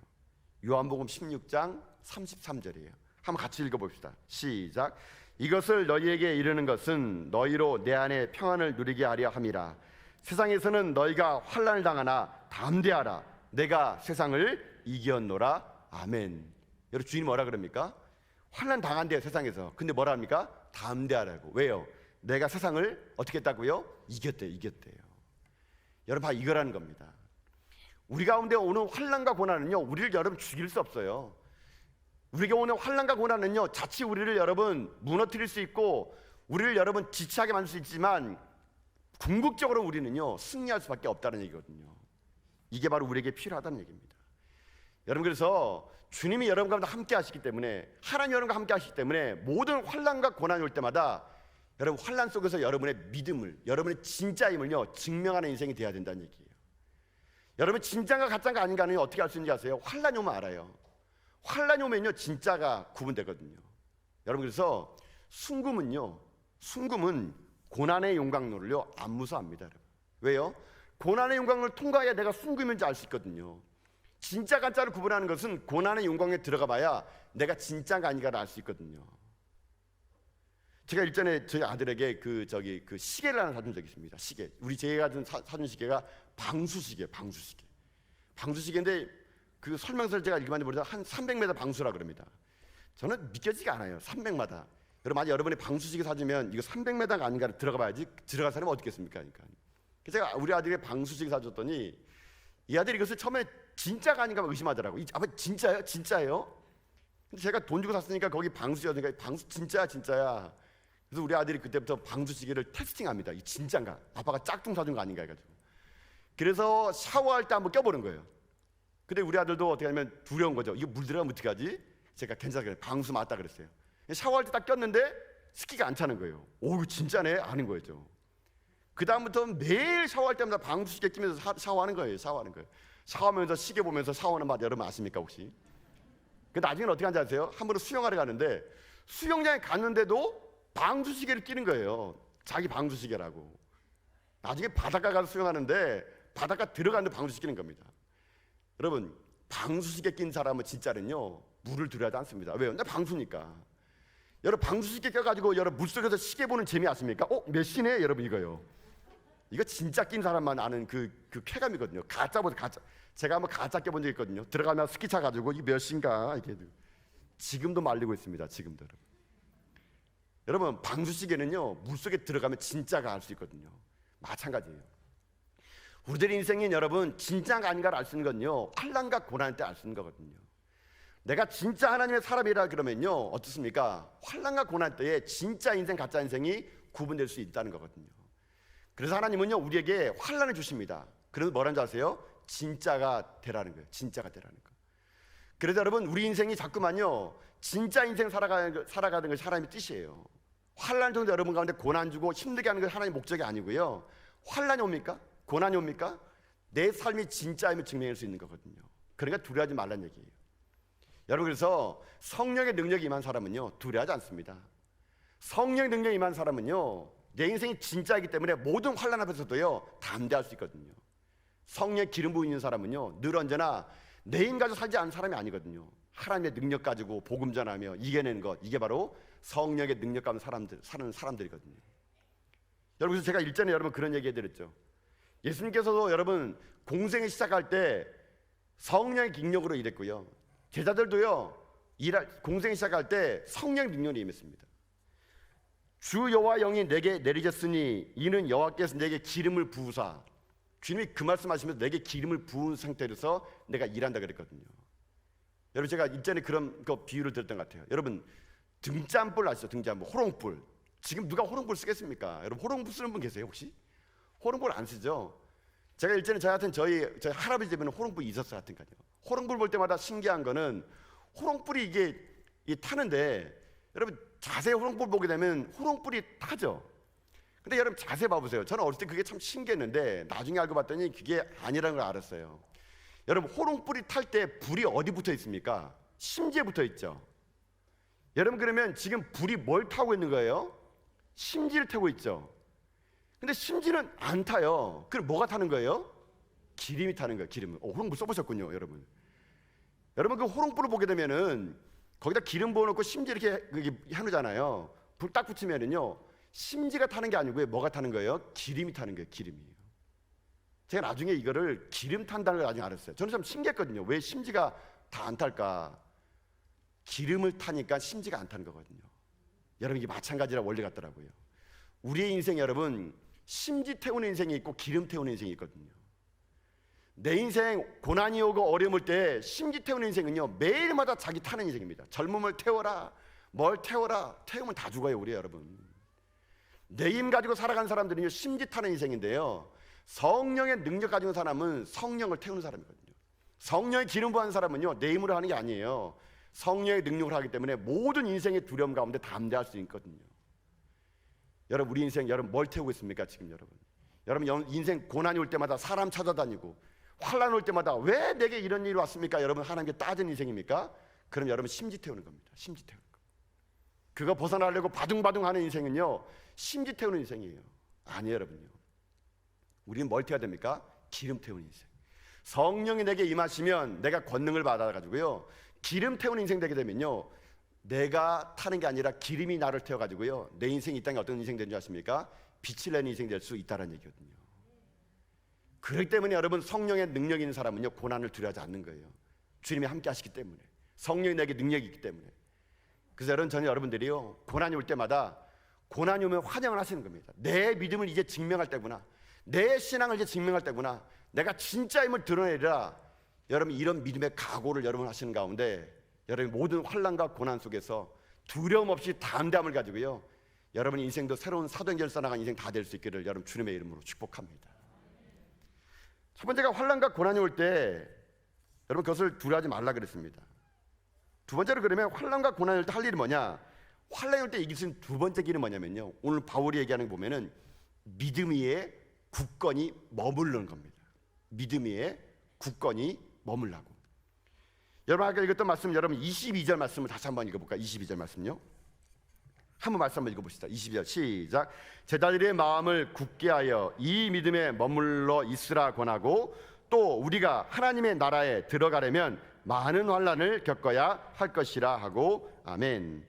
요한복음 16장 33절이에요. 한번 같이 읽어봅시다. 시작. 이것을 너희에게 이르는 것은 너희로 내 안에 평안을 누리게 하려 함이라. 세상에서는 너희가 환난을 당하나 담대하라. 내가 세상을 이겼노라. 아멘. 여러분, 주인이 뭐라 그럽니까? 환난 당한대요 세상에서. 근데 뭐라 합니까? 담대하라고. 왜요? 내가 세상을 어떻게 했다고요? 이겼대요. 여러분, 다 이거라는 겁니다. 우리 가운데 오는 환난과 고난은요 우리를 여러분 죽일 수 없어요. 우리가 오는 환난과 고난은요 자칫 우리를 여러분 무너뜨릴 수 있고 우리를 여러분 지체하게 만들 수 있지만 궁극적으로 우리는요 승리할 수밖에 없다는 얘기거든요. 이게 바로 우리에게 필요하다는 얘기입니다. 여러분, 그래서 주님이 여러분과 함께 하시기 때문에, 하나님 여러분과 함께 하시기 때문에 모든 환난과 고난이 올 때마다 여러분 환난 속에서 여러분의 믿음을, 여러분의 진짜임을요 증명하는 인생이 돼야 된다는 얘기예요. 여러분, 진짜가 가짜가 아닌가는 어떻게 알 수 있는지 아세요? 환난이 오면 알아요. 환난이 오면요 진짜가 구분되거든요. 여러분, 그래서 순금은 고난의 용광로를요 안 무서워합니다. 여러분. 왜요? 고난의 용광로를 통과해야 내가 순금인지 알 수 있거든요. 진짜 가짜를 구분하는 것은 고난의 용광로에 들어가 봐야 내가 진짜가 아닌가를 알 수 있거든요. 제가 일전에 저희 아들에게 그 시계를 하나 사준 적이 있습니다. 시계. 우리 제가 사준 시계가 방수시계인데 그 설명서를 제가 읽어봤는데 보니까 한 300m 방수라 그럽니다. 저는 믿겨지가 않아요. 300마다. 여러분, 만약 여러분이 방수시계 사주면 이거 300m가 아닌가를 들어가 봐야지. 들어갈 사람은 어떻겠습니까? 그러니까. 그래서 제가 우리 아들에게 방수시계 사줬더니 이 아들이 이것을 처음에 진짜가 아닌가 의심하더라고요. 아빠 진짜예요? 진짜예요? 근데 제가 돈 주고 샀으니까 거기 방수시계니까 방수 진짜야. 그래서 우리 아들이 그때부터 방수시계를 테스팅합니다. 이 진짜인가? 아빠가 짝퉁 사준 거 아닌가 해가지고. 그래서 샤워할 때 한번 껴보는 거예요. 근데 우리 아들도 어떻게 하면 두려운 거죠. 이거 물 들어가면 어떻게 하지? 제가 괜찮아요. 방수 맞다 그랬어요. 샤워할 때 딱 꼈는데 스키가 안 차는 거예요. 오, 이거 진짜네? 아는 거죠. 그 다음부터 매일 샤워할 때마다 방수시계 끼면서 샤워하는 거예요. 샤워하면서 시계 보면서 샤워하는 맛 여러분 아십니까 혹시? 그 나중에는 어떻게 하는지 아세요? 한 번은 수영하러 가는데 수영장에 갔는데도 방수시계를 끼는 거예요. 자기 방수시계라고. 나중에 바닷가 가서 수영하는데 바닷가 들어가는데 방수시계 끼는 겁니다. 여러분, 방수시계 낀 사람은 진짜는요 물을 들여하지 않습니다. 왜요? 나 방수니까. 여러분, 방수시계 껴가지고 여러분 물속에서 시계 보는 재미 아십니까? 몇 시네? 여러분, 이거요. 이거 진짜 낀 사람만 아는 그 쾌감이거든요. 가짜보다 가짜. 제가 한번 가짜 껴본 적이 있거든요. 들어가면 스키 차가지고 이게 몇 시인가 이게 지금도 말리고 있습니다. 지금도. 여러분, 방수시계는요 물속에 들어가면 진짜가 알 수 있거든요. 마찬가지예요. 우리들의 인생인 여러분 진짜가 아닌가를 알 수 있는 건요 환난과 고난 때 알 수 있는 거거든요. 내가 진짜 하나님의 사람이라 그러면요 어떻습니까? 환난과 고난 때에 진짜 인생 가짜 인생이 구분될 수 있다는 거거든요. 그래서 하나님은요 우리에게 환난을 주십니다. 그래서 뭐라는 줄 아세요? 진짜가 되라는 거예요. 진짜가 되라는 거. 그래서 여러분, 우리 인생이 자꾸만요 진짜 인생 살아가는 것이 하나님의 뜻이에요. 환난 정도 여러분 가운데 고난 주고 힘들게 하는 것이 하나님의 목적이 아니고요. 환난이 옵니까? 고난이 옵니까? 내 삶이 진짜임을 증명할 수 있는 거거든요. 그러니까 두려워하지 말라는 얘기예요. 여러분, 그래서 성령의 능력이 임한 사람은요 두려워하지 않습니다. 성령의 능력이 임한 사람은요 내 인생이 진짜이기 때문에 모든 환난 앞에서도요 담대할 수 있거든요. 성령의 기름 부은 있는 사람은요 늘 언제나 내 힘 가지고 살지 않는 사람이 아니거든요. 하나님의 능력 가지고 복음 전하며 이겨내는 것, 이게 바로 성령의 능력 가진 사는 사람들이거든요. 여러분, 그래서 제가 일전에 여러분 그런 얘기 해드렸죠. 예수님께서도 여러분 공생을 시작할 때 성령의 능력으로 일했고요. 제자들도요 공생 시작할 때 성령 능력이 임했습니다. 주 여호와 영이 내게 내리셨으니 이는 여호와께서 내게 기름을 부으사. 주님이 그 말씀하시면서 내게 기름을 부은 상태로서 내가 일한다 그랬거든요. 여러분 제가 일전에 그런 비유를 들었던 것 같아요. 여러분 등잔불 아시죠? 등잔불, 호롱불. 지금 누가 호롱불 쓰겠습니까? 여러분 호롱불 쓰는 분 계세요 혹시? 호롱불 안 쓰죠? 제가 일전에 저희 할아버지 집에는 호롱불이 있었어요. 하여튼간요. 호롱불 볼 때마다 신기한 거는 호롱불이 이게 타는데 여러분 자세히 호롱불 보게 되면 호롱불이 타죠. 근데 여러분 자세히 봐보세요. 저는 어릴 때 그게 참 신기했는데 나중에 알고 봤더니 그게 아니라는 걸 알았어요. 여러분 호롱불이 탈 때 불이 어디 붙어 있습니까? 심지에 붙어 있죠. 여러분 그러면 지금 불이 뭘 타고 있는 거예요? 심지를 타고 있죠. 근데 심지는 안 타요. 그럼 뭐가 타는 거예요? 기름이 타는 거예요. 기름은. 호롱불 써보셨군요, 여러분. 여러분 그 호롱불을 보게 되면은 거기다 기름 부어놓고 심지 이렇게 해놓잖아요. 불 딱 붙이면은요 심지가 타는 게 아니고요. 뭐가 타는 거예요? 기름이 타는 거예요. 기름이에요. 제가 나중에 이거를 기름 탄다는 걸 나중에 알았어요. 저는 참 신기했거든요. 왜 심지가 다 안 탈까? 기름을 타니까 심지가 안 타는 거거든요. 여러분 이게 마찬가지라 원리 같더라고요. 우리의 인생 여러분 심지 태우는 인생이 있고 기름 태우는 인생이 있거든요. 내 인생 고난이 오고 어려움 올 때 심지 태우는 인생은요 매일마다 자기 타는 인생입니다. 젊음을 태워라, 뭘 태워라. 태우면 다 죽어요 우리 여러분. 내 힘 가지고 살아가는 사람들은요 심지 타는 인생인데요, 성령의 능력 가지고 사람은 성령을 태우는 사람이거든요. 성령의 기름 부은 사람은요 내 힘으로 하는 게 아니에요. 성령의 능력을 하기 때문에 모든 인생의 두려움 가운데 담대할 수 있거든요. 여러분 우리 인생 여러분 뭘 태우고 있습니까 지금 여러분? 여러분 인생 고난이 올 때마다 사람 찾아다니고 환란 올 때마다 왜 내게 이런 일이 왔습니까? 여러분 하나님께 따지는 인생입니까? 그럼 여러분 심지 태우는 겁니다. 심지 태우는 거. 그거 벗어나려고 바둥바둥하는 인생은요 심지 태우는 인생이에요. 아니에요 여러분요. 우리는 뭘 태워야 됩니까? 기름 태우는 인생. 성령이 내게 임하시면 내가 권능을 받아가지고요 기름 태우는 인생 되게 되면요 내가 타는 게 아니라 기름이 나를 태워가지고요 내 인생이 이 땅에 어떤 인생 되는 줄 아십니까? 빛을 내는 인생 될 수 있다는 얘기거든요. 그렇기 때문에 여러분 성령의 능력이 있는 사람은요 고난을 두려워하지 않는 거예요. 주님이 함께 하시기 때문에, 성령이 내게 능력이 있기 때문에. 그래서 저는 여러분들이요 고난이 올 때마다 고난이 오면 환영을 하시는 겁니다. 내 믿음을 이제 증명할 때구나, 내 신앙을 이제 증명할 때구나, 내가 진짜 힘을 드러내리라. 여러분 이런 믿음의 각오를 여러분 하시는 가운데 여러분 모든 환난과 고난 속에서 두려움 없이 담대함을 가지고요 여러분 인생도 새로운 사도행전을 써나간 인생 다 될 수 있기를 여러분 주님의 이름으로 축복합니다. 첫 번째가 환난과 고난이 올 때 여러분 그것을 두려워하지 말라 그랬습니다. 두 번째로 그러면 환난과 고난이 올 때 할 일이 뭐냐? 환난이 올 때 이길 수 있는 두 번째 길은 뭐냐면요 오늘 바울이 얘기하는 거 보면은 믿음 위에 굳건히 머무르는 겁니다. 믿음 위에 굳건히 머물라고. 여러분 아까 읽었던 말씀 여러분 22절 말씀을 다시 한번 읽어볼까요? 22절 말씀요. 한번 말씀 한번 읽어봅시다. 22절 시작. 제자들의 마음을 굳게 하여 이 믿음에 머물러 있으라 권하고 또 우리가 하나님의 나라에 들어가려면 많은 환난을 겪어야 할 것이라 하고 아멘.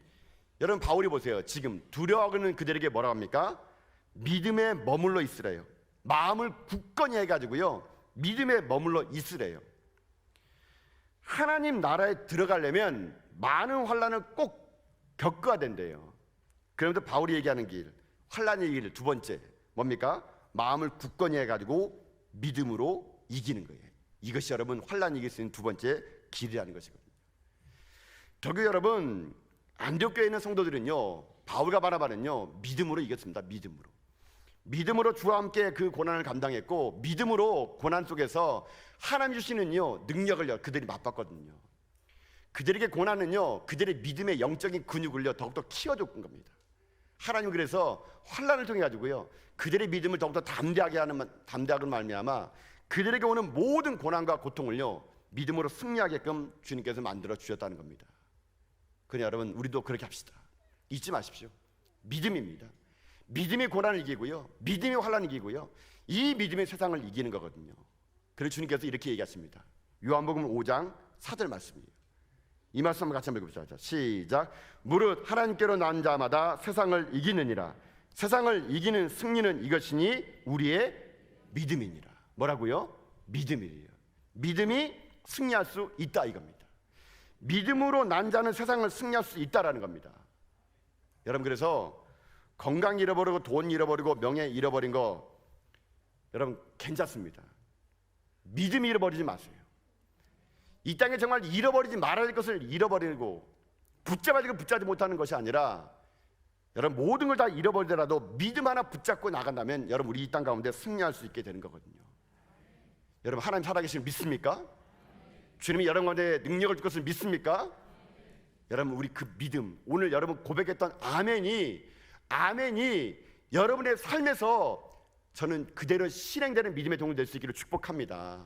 여러분 바울이 보세요. 지금 두려워하는 그들에게 뭐라고 합니까? 믿음에 머물러 있으래요. 마음을 굳건히 해가지고요 믿음에 머물러 있으래요. 하나님 나라에 들어가려면 많은 환난을 꼭 겪어야 된대요. 그러면서 바울이 얘기하는 길, 환난의 길 두 번째 뭡니까? 마음을 굳건히 해가지고 믿음으로 이기는 거예요. 이것이 여러분 환난이 이길 수 있는 두 번째 길이라는 것이거든요. 저기 여러분 안디옥교회에 있는 성도들은요 바울과 바나바는요 믿음으로 이겼습니다. 믿음으로 주와 함께 그 고난을 감당했고 믿음으로 고난 속에서 하나님 주시는요 능력을 그들이 맛봤거든요. 그들에게 고난은요 그들의 믿음의 영적인 근육을요 더욱더 키워줬던 겁니다. 하나님 그래서 환난을 통해 가지고요 그들의 믿음을 더욱더 담대하게 말미암아 그들에게 오는 모든 고난과 고통을요 믿음으로 승리하게끔 주님께서 만들어 주셨다는 겁니다. 그러니 여러분 우리도 그렇게 합시다. 잊지 마십시오. 믿음입니다. 믿음이 고난을 이기고요 믿음이 환난을 이기고요 이 믿음이 세상을 이기는 거거든요. 그래서 주님께서 이렇게 얘기하십니다. 요한복음 5장 4절 말씀이에요. 이 말씀 같이 한번 읽어보자. 시작. 무릇 하나님께로 난 자마다 세상을 이기느니라. 세상을 이기는 승리는 이것이니 우리의 믿음이니라. 뭐라고요? 믿음이에요. 믿음이 승리할 수 있다 이겁니다. 믿음으로 난 자는 세상을 승리할 수 있다라는 겁니다. 여러분, 그래서 건강 잃어버리고 돈 잃어버리고 명예 잃어버린 거 여러분 괜찮습니다. 믿음 잃어버리지 마세요. 이 땅에 정말 잃어버리지 말아야 할 것을 잃어버리고 붙잡아지고 붙잡지 못하는 것이 아니라 여러분 모든 걸 다 잃어버리더라도 믿음 하나 붙잡고 나간다면 여러분 우리 이 땅 가운데 승리할 수 있게 되는 거거든요. 여러분 하나님 살아계시는 믿습니까? 주님이 여러분 가운데 능력을 줄 것을 믿습니까? 여러분 우리 그 믿음, 오늘 여러분 고백했던 아멘이 여러분의 삶에서 저는 그대로 실행되는 믿음의 동물 될 수 있기를 축복합니다.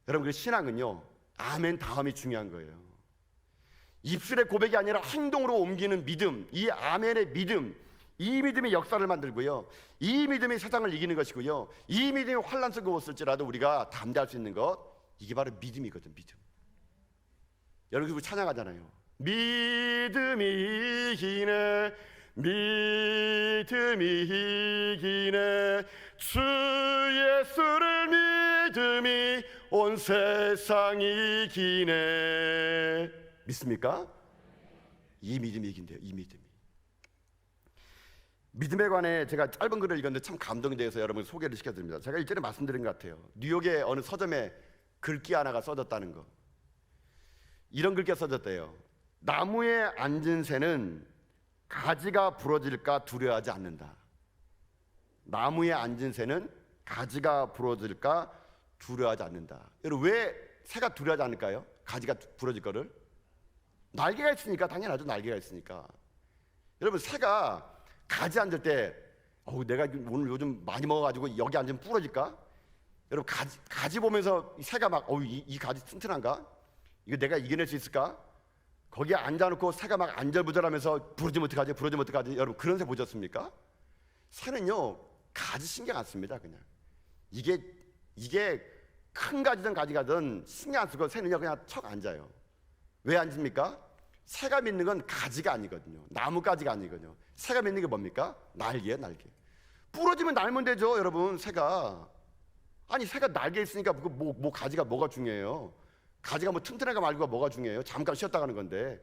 여러분 그 신앙은요 아멘 다음이 중요한 거예요. 입술의 고백이 아니라 행동으로 옮기는 믿음, 이 아멘의 믿음, 이 믿음이 역사를 만들고요, 이 믿음이 세상을 이기는 것이고요, 이 믿음이 환난 속에 왔을지라도 우리가 담대할 수 있는 것, 이게 바로 믿음이거든. 믿음. 여러분 우리 찬양하잖아요. 믿음이 이기네, 믿음이 이기네, 주 예수를 믿음이 온 세상이 이기네. 믿습니까? 이 믿음이 이긴대요. 이 믿음이. 믿음에 관해 제가 짧은 글을 읽었는데 참 감동이 돼서 여러분 소개를 시켜드립니다. 제가 일전에 말씀드린 것 같아요. 뉴욕의 어느 서점에 글귀 하나가 써졌다는 거. 이런 글귀가 써졌대요. 나무에 앉은 새는 가지가 부러질까 두려워하지 않는다. 나무에 앉은 새는 가지가 부러질까 두려워하지 않는다. 여러분 왜 새가 두려워하지 않을까요? 가지가 부러질 거를? 날개가 있으니까. 당연하죠. 날개가 있으니까. 여러분 새가 가지 앉을 때 내가 오늘 요즘 많이 먹어가지고 여기 앉으면 부러질까? 여러분 가지 보면서 새가 막 이 가지 튼튼한가? 이거 내가 이겨낼 수 있을까? 거기에 앉아놓고 새가 막 안절부절하면서 부러지면 어떡하지? 여러분 그런 새 보셨습니까? 새는요 가지 신경 안 씁니다. 그냥 이게 큰 가지든 가지가든 신경 안 쓰고 새는요 그냥 척 앉아요. 왜 앉습니까? 새가 믿는 건 가지가 아니거든요. 나뭇가지가 아니거든요. 새가 믿는 게 뭡니까? 날개예요. 날개. 부러지면 날면 되죠. 여러분 새가. 아니 새가 날개 있으니까 뭐 가지가 뭐가 중요해요? 가지가 뭐 튼튼한가 말고가 뭐가 중요해요? 잠깐 쉬었다 가는 건데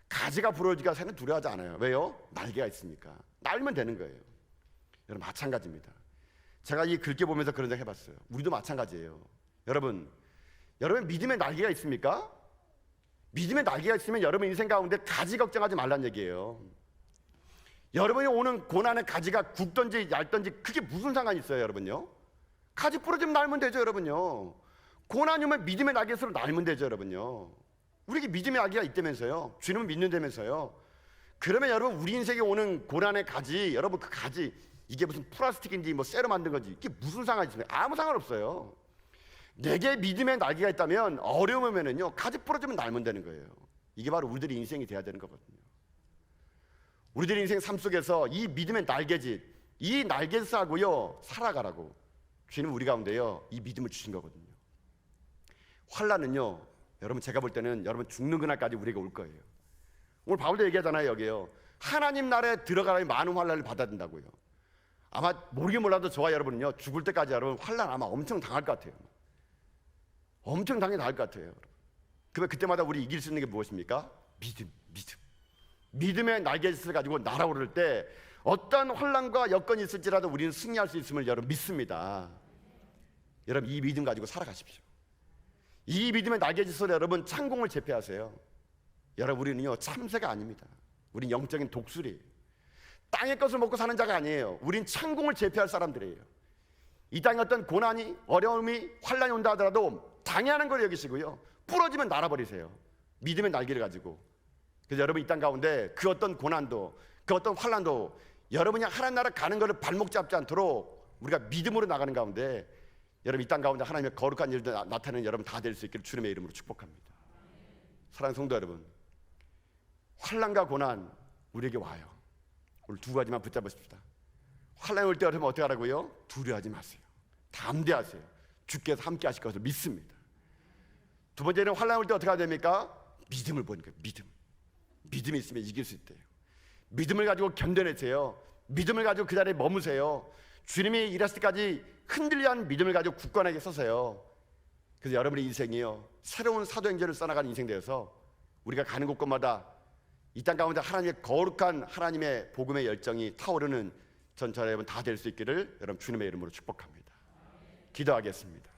가지가 부러지니까 새는 두려워하지 않아요. 왜요? 날개가 있으니까. 날면 되는 거예요. 여러분 마찬가지입니다. 제가 이 글귀 보면서 그런 생각 해봤어요. 우리도 마찬가지예요. 여러분 믿음의 날개가 있습니까? 믿음의 날개가 있으면 여러분 인생 가운데 가지 걱정하지 말란 얘기예요. 여러분이 오는 고난의 가지가 굵든지 얇든지 그게 무슨 상관이 있어요, 여러분요? 가지 부러지면 날면 되죠, 여러분요. 고난이 오면 믿음의 날개로 날면 되죠, 여러분요. 우리에게 믿음의 날개가 있다면서요. 주님을 믿는다면서요. 그러면 여러분 우리 인생에 오는 고난의 가지, 여러분 그 가지 이게 무슨 플라스틱인지 뭐 쇠로 만든 건지 이게 무슨 상관이 있어요? 아무 상관없어요. 내게 믿음의 날개가 있다면 어려움 오면은요 가지 부러지면 날면 되는 거예요. 이게 바로 우리들의 인생이 돼야 되는 거거든요. 우리들의 인생 삶 속에서 이 믿음의 날개짓, 이 날개짓 하고요 살아가라고 주님은 우리 가운데요 이 믿음을 주신 거거든요. 환난은요 여러분 제가 볼 때는 여러분 죽는 그날까지 우리에게 올 거예요. 오늘 바울도 얘기하잖아요. 여기요 하나님 나라에 들어가려면 많은 환난을 받아야 된다고요. 아마 모르긴 몰라도 저와 여러분은요 죽을 때까지 여러분 환난 아마 엄청 당할 것 같아요. 엄청 당할 것 같아요. 그러면 그때마다 우리 이길 수 있는 게 무엇입니까? 믿음. 믿음의 날개짓을 가지고 날아오를 때 어떤 혼란과 여건이 있을지라도 우리는 승리할 수 있음을 여러분 믿습니다. 여러분 이 믿음 가지고 살아가십시오. 이 믿음의 날개짓으로 여러분 창공을 제패하세요. 여러분 우리는요 참새가 아닙니다. 우린 영적인 독수리예요. 땅의 것을 먹고 사는 자가 아니에요. 우린 창공을 제패할 사람들이에요. 이 땅에 어떤 고난이 어려움이 환란이 온다 하더라도 당연한 걸 여기시고요 부러지면 날아버리세요. 믿음의 날개를 가지고. 그래서 여러분 이 땅 가운데 그 어떤 고난도 그 어떤 환란도 여러분이 하나님 나라 가는 것을 발목 잡지 않도록 우리가 믿음으로 나가는 가운데 여러분 이 땅 가운데 하나님의 거룩한 일들 나타내는 여러분 다 될 수 있기를 주님의 이름으로 축복합니다. 사랑하는 성도 여러분, 환란과 고난 우리에게 와요. 오늘 두 가지만 붙잡으십시다. 환란이 올 때 여러분 어떻게 하라고요? 두려워하지 마세요. 담대하세요. 주께서 함께 하실 것을 믿습니다. 두 번째는 환란이 올 때 어떻게 해야 됩니까? 믿음을 보는 거예요. 믿음이 있으면 이길 수 있대요. 믿음을 가지고 견뎌내세요. 믿음을 가지고 그 자리에 머무세요. 주님이 일하실 때까지 흔들려 한 믿음을 가지고 굳건하게 서세요. 그래서 여러분의 인생이요 새로운 사도행전을 써나가는 인생 되어서 우리가 가는 곳곳마다 이 땅 가운데 하나님의 거룩한 하나님의 복음의 열정이 타오르는 전처 여러분 다 될 수 있기를 여러분 주님의 이름으로 축복합니다. 기도하겠습니다.